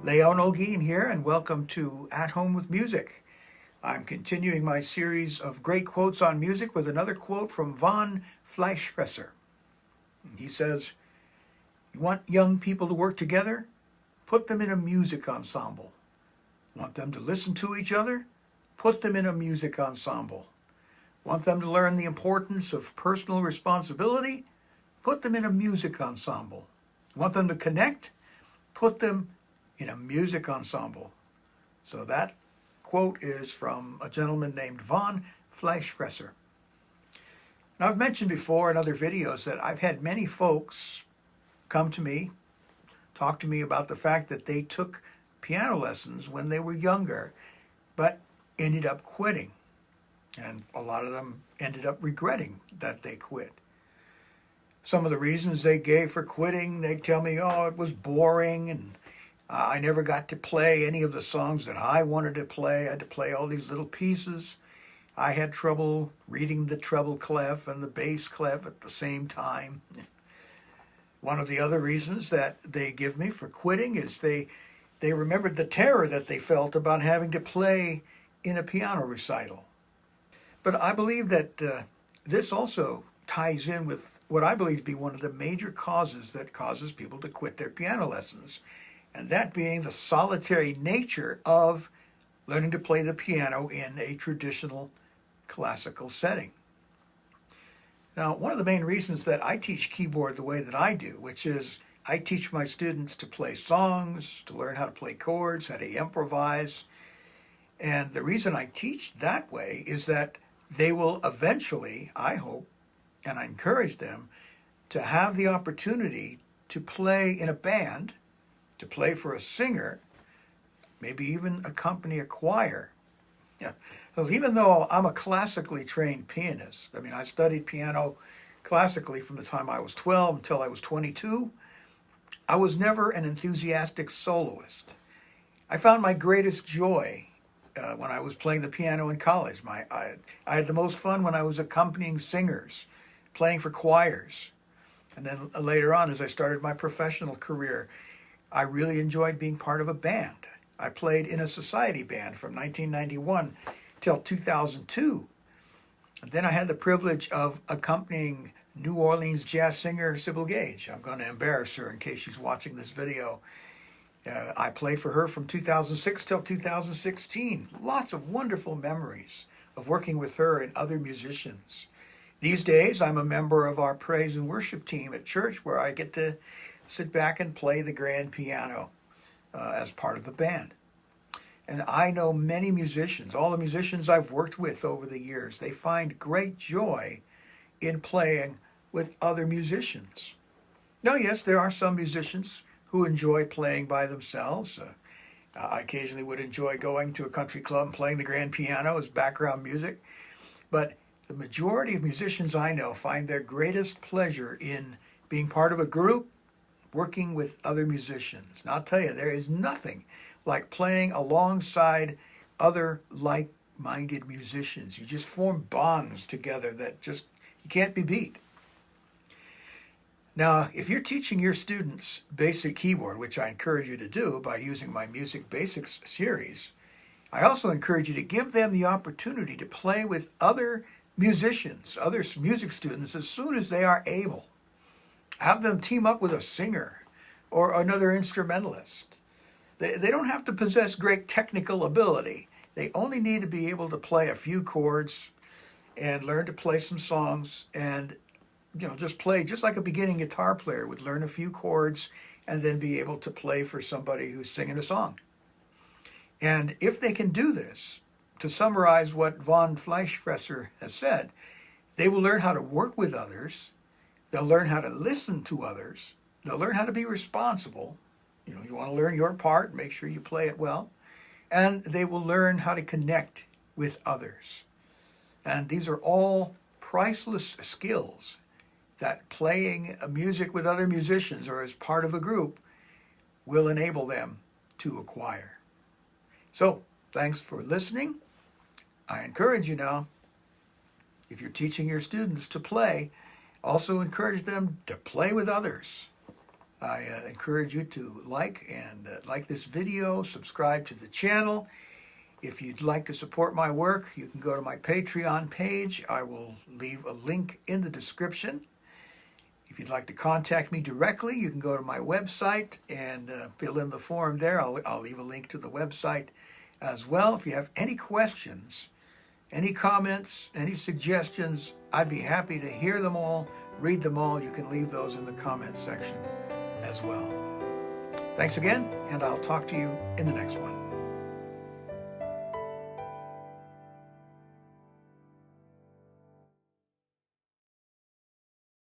Leon Olguin here, and welcome to At Home with Music. I'm continuing my series of great quotes on music with another quote from Vaughan Fleischfresser. He says, "You want young people to work together? Put them in a music ensemble. Want them to listen to each other? Put them in a music ensemble. Want them to learn the importance of personal responsibility? Put them in a music ensemble. Want them to connect? Put them in a music ensemble." So that quote is from a gentleman named Vaughan Fleischfresser. Now, I've mentioned before in other videos that I've had many folks come to me, talk to me about the fact that they took piano lessons when they were younger, but ended up quitting. And a lot of them ended up regretting that they quit. Some of the reasons they gave for quitting, they tell me, oh, it was boring, and I never got to play any of the songs that I wanted to play. I had to play all these little pieces. I had trouble reading the treble clef and the bass clef at the same time. One of the other reasons that they give me for quitting is they remembered the terror that they felt about having to play in a piano recital. But I believe that this also ties in with what I believe to be one of the major causes that causes people to quit their piano lessons, and that being the solitary nature of learning to play the piano in a traditional classical setting. Now, one of the main reasons that I teach keyboard the way that I do, which is I teach my students to play songs, to learn how to play chords, how to improvise, and the reason I teach that way is that they will eventually, I hope, and I encourage them to have the opportunity to play in a band, to play for a singer, maybe even accompany a choir. Yeah. Because even though I'm a classically trained pianist, I studied piano classically from the time I was 12 until I was 22, I was never an enthusiastic soloist. I found my greatest joy when I was playing the piano in college. I had the most fun when I was accompanying singers, playing for choirs. And then later on, as I started my professional career, I really enjoyed being part of a band. I played in a society band from 1991 till 2002. And then I had the privilege of accompanying New Orleans jazz singer Sybil Gage. I'm going to embarrass her in case she's watching this video. I played for her from 2006 till 2016. Lots of wonderful memories of working with her and other musicians. These days, I'm a member of our praise and worship team at church, where I get to sit back and play the grand piano as part of the band. And I know many musicians, all the musicians I've worked with over the years, they find great joy in playing with other musicians. Now, yes, there are some musicians who enjoy playing by themselves. I occasionally would enjoy going to a country club and playing the grand piano as background music. But the majority of musicians I know find their greatest pleasure in being part of a group, working with other musicians. And I'll tell you, there is nothing like playing alongside other like-minded musicians. You just form bonds together that just, you can't be beat. Now, if you're teaching your students basic keyboard, which I encourage you to do by using my Music Basics series, I also encourage you to give them the opportunity to play with other musicians, other music students, as soon as they are able. Have them team up with a singer or another instrumentalist. They don't have to possess great technical ability. They only need to be able to play a few chords and learn to play some songs, and just play just like a beginning guitar player would learn a few chords and then be able to play for somebody who's singing a song. And if they can do this, to summarize what Vaughan Fleischfresser has said, they will learn how to work with others, they'll learn how to listen to others, they'll learn how to be responsible. You want to learn your part, make sure you play it well, and they will learn how to connect with others. And these are all priceless skills that playing music with other musicians or as part of a group will enable them to acquire. So, thanks for listening. I encourage you now, if you're teaching your students to play, also encourage them to play with others. I encourage you to like this video, subscribe to the channel. If you'd like to support my work, you can go to my Patreon page. I will leave a link in the description. If you'd like to contact me directly, you can go to my website and fill in the form there. I'll leave a link to the website as well. If you have any questions, any comments, any suggestions, I'd be happy to hear them all, read them all. You can leave those in the comments section as well. Thanks again, and I'll talk to you in the next one.